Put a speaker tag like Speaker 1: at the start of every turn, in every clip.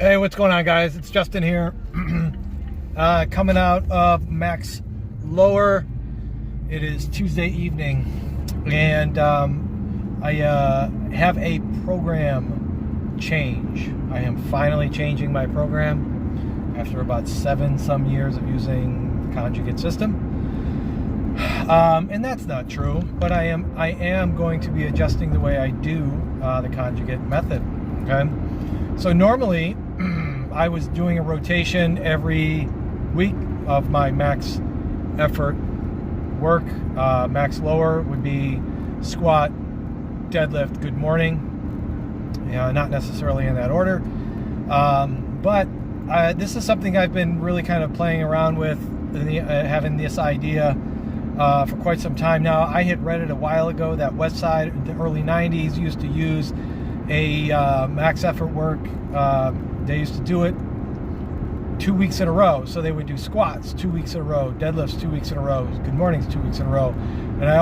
Speaker 1: Hey, what's going on, guys? It's Justin here. Coming out of Max Lower. It is Tuesday evening, and I have a program change. I am finally changing my program after about 7 some years of using the conjugate system. And that's not true, but I am going to be adjusting the way I do the conjugate method. Okay, so normally I was doing a rotation every week of my max effort work. Max lower would be squat, deadlift, good morning. Not necessarily in that order, but this is something I've been really kind of playing around with, having this idea for quite some time now. I had read it a while ago that Westside in the early 90s used to use a max effort work. They used to do it 2 weeks in a row. So they would do squats 2 weeks in a row, deadlifts 2 weeks in a row, good mornings 2 weeks in a row. And I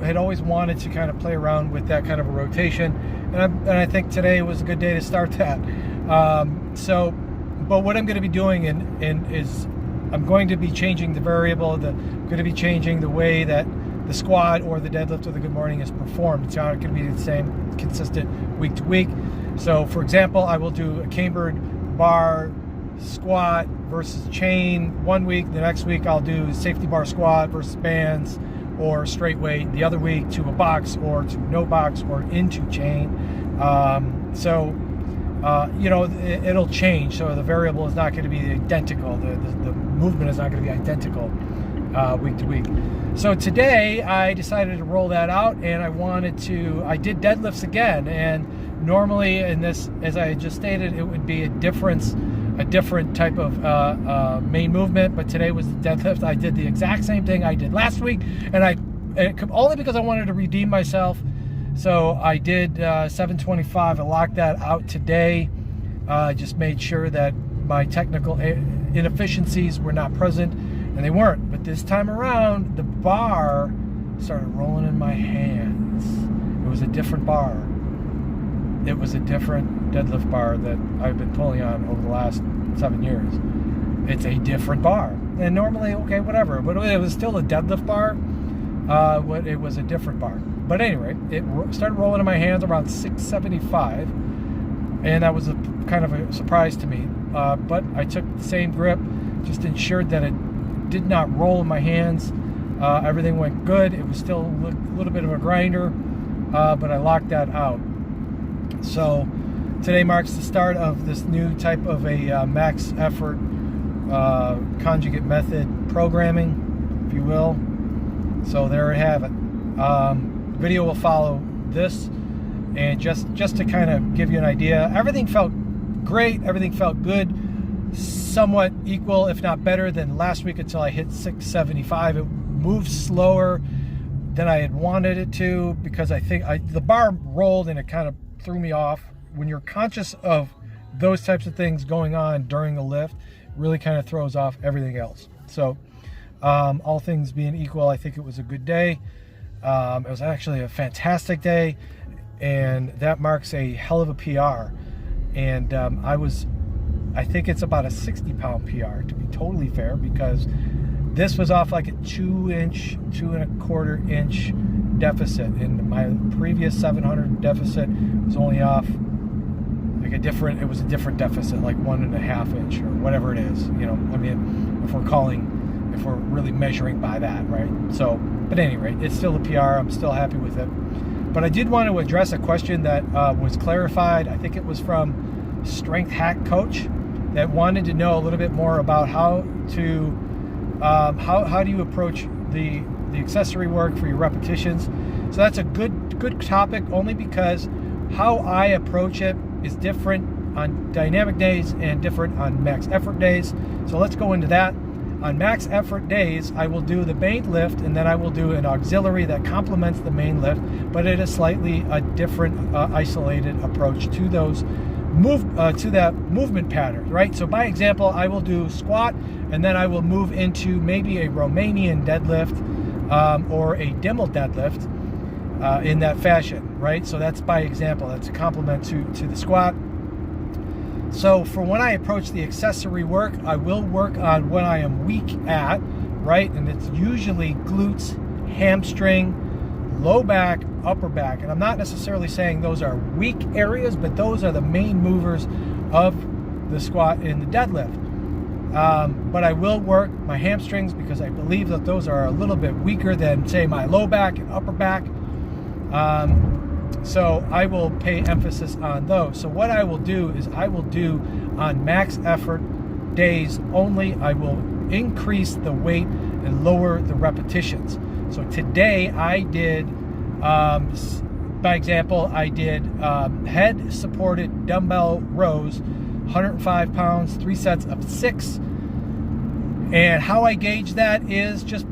Speaker 1: had always wanted to kind of play around with that kind of a rotation. And I think today was a good day to start that. But what I'm going to be doing is I'm going to be changing the variable. I'm going to be changing the way that the squat or the deadlift or the good morning is performed. It's not going to be the same, consistent week to week. So, for example, I will do a cambered bar squat versus chain 1 week. The next week I'll do safety bar squat versus bands or straight weight. The other week to a box or to no box or into chain. It'll change. So the variable is not going to be identical. The movement is not going to be identical week to week. So today I decided to roll that out, and I did deadlifts again. And normally in this, as I just stated, it would be a different type of main movement, but today was the deadlift. I did the exact same thing I did last week, and only because I wanted to redeem myself. So I did 725. I locked that out today. Just made sure that my technical inefficiencies were not present, and they weren't. But this time around, the bar started rolling in my hands. It was a different bar. It was a different deadlift bar that I've been pulling on over the last 7 years. It's a different bar. And normally, okay, whatever. But it was still a deadlift bar. It was a different bar. But anyway, it started rolling in my hands around 675. And that was kind of a surprise to me. But I took the same grip, just ensured that it did not roll in my hands. Everything went good. It was still a little bit of a grinder, but I locked that out. So today marks the start of this new type of a max effort conjugate method programming, if you will. So there you have it. Video will follow this, and just to kind of give you an idea, everything felt great. Everything felt good, somewhat equal, if not better, than last week until I hit 675. It moved slower than I had wanted it to, because I think the bar rolled and it kind of threw me off. When you're conscious of those types of things going on during the lift, it really kind of throws off everything else. So all things being equal, I think it was a good day. It was actually a fantastic day, and that marks a hell of a PR. And I think it's about a 60-pound PR, to be totally fair, because this was off like a 2.25 inch deficit, and my previous 700 deficit was only off like it was a different deficit, like 1.5 inch or whatever it is. If we're really measuring by that, right? So, but at any rate, it's still a PR. I'm still happy with it. But I did want to address a question that was clarified. I think it was from Strength Hack Coach, that wanted to know a little bit more about how do you approach the accessory work for your repetitions. So that's a good topic, only because how I approach it is different on dynamic days and different on max effort days. So let's go into that. On max effort days, I will do the main lift, and then I will do an auxiliary that complements the main lift, but it is slightly a different isolated approach to those to that movement pattern, right? So by example, I will do squat, and then I will move into maybe a Romanian deadlift or a Dimmel deadlift in that fashion, right? So that's by example. That's a complement to the squat. So for when I approach the accessory work, I will work on what I am weak at, right? And it's usually glutes, hamstring, low back, upper back. And I'm not necessarily saying those are weak areas, but those are the main movers of the squat and the deadlift. But I will work my hamstrings because I believe that those are a little bit weaker than, say, my low back and upper back. So I will pay emphasis on those. So what I will do is I will do on max effort days only, I will increase the weight and lower the repetitions. So today I did, by example, I did head supported dumbbell rows, 105 pounds, 3 sets of 6. And how I gauge that is just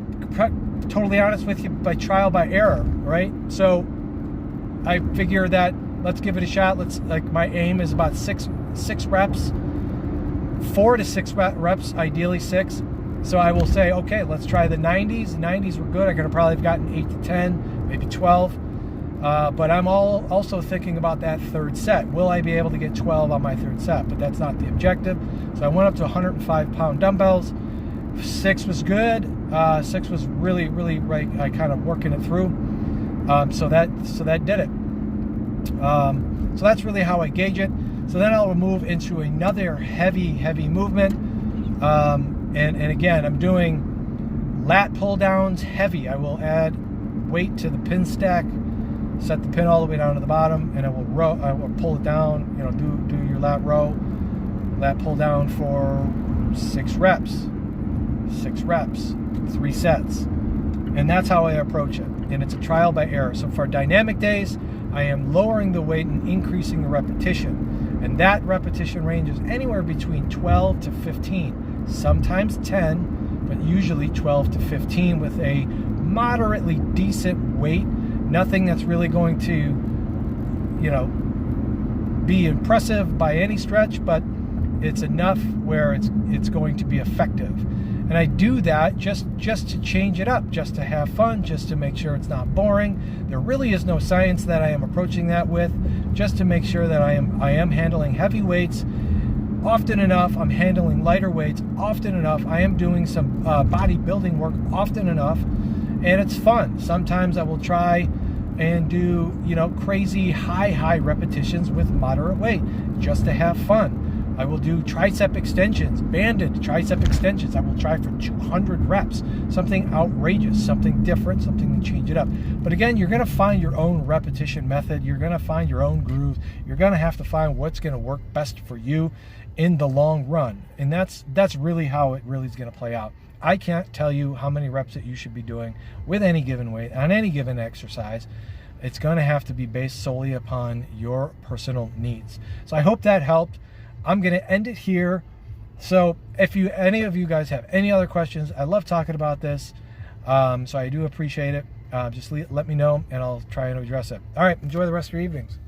Speaker 1: totally honest with you, by trial by error, right? So I figure that let's give it a shot. My aim is about six reps, 4 to 6 reps, ideally 6. So I will say, okay, let's try the 90s. The 90s were good. I could have probably gotten 8 to 10, maybe 12. But I'm also thinking about that third set. Will I be able to get 12 on my third set? But that's not the objective. So I went up to 105-pound dumbbells. 6 was good. 6 was really right. I kind of working it through. So that did it. So that's really how I gauge it. So then I'll move into another heavy movement. And again, I'm doing lat pull downs heavy. I will add weight to the pin stack, set the pin all the way down to the bottom, and I will pull it down. You know, do your lat row, lat pull down for 6 reps, 3 sets. And that's how I approach it. And it's a trial by error. So for dynamic days, I am lowering the weight and increasing the repetition. And that repetition range is anywhere between 12 to 15, sometimes 10, but usually 12 to 15 with a moderately decent weight. Nothing that's really going to, you know, be impressive by any stretch, but it's enough where it's going to be effective. And I do that just to change it up, just to have fun, just to make sure it's not boring. There really is no science that I am approaching that with, just to make sure that I am handling heavy weights often enough. I'm handling lighter weights often enough. I am doing some bodybuilding work often enough, and it's fun. Sometimes I will try and do, you know, crazy high repetitions with moderate weight just to have fun. I will do tricep extensions, banded tricep extensions. I will try for 200 reps, something outrageous, something different, something to change it up. But again, you're going to find your own repetition method. You're going to find your own groove. You're going to have to find what's going to work best for you in the long run. And that's really how it really is going to play out. I can't tell you how many reps that you should be doing with any given weight on any given exercise. It's going to have to be based solely upon your personal needs. So I hope that helped. I'm going to end it here. So if any of you guys have any other questions, I love talking about this. So I do appreciate it. Just let me know and I'll try and address it. All right. Enjoy the rest of your evenings.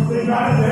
Speaker 2: They got it.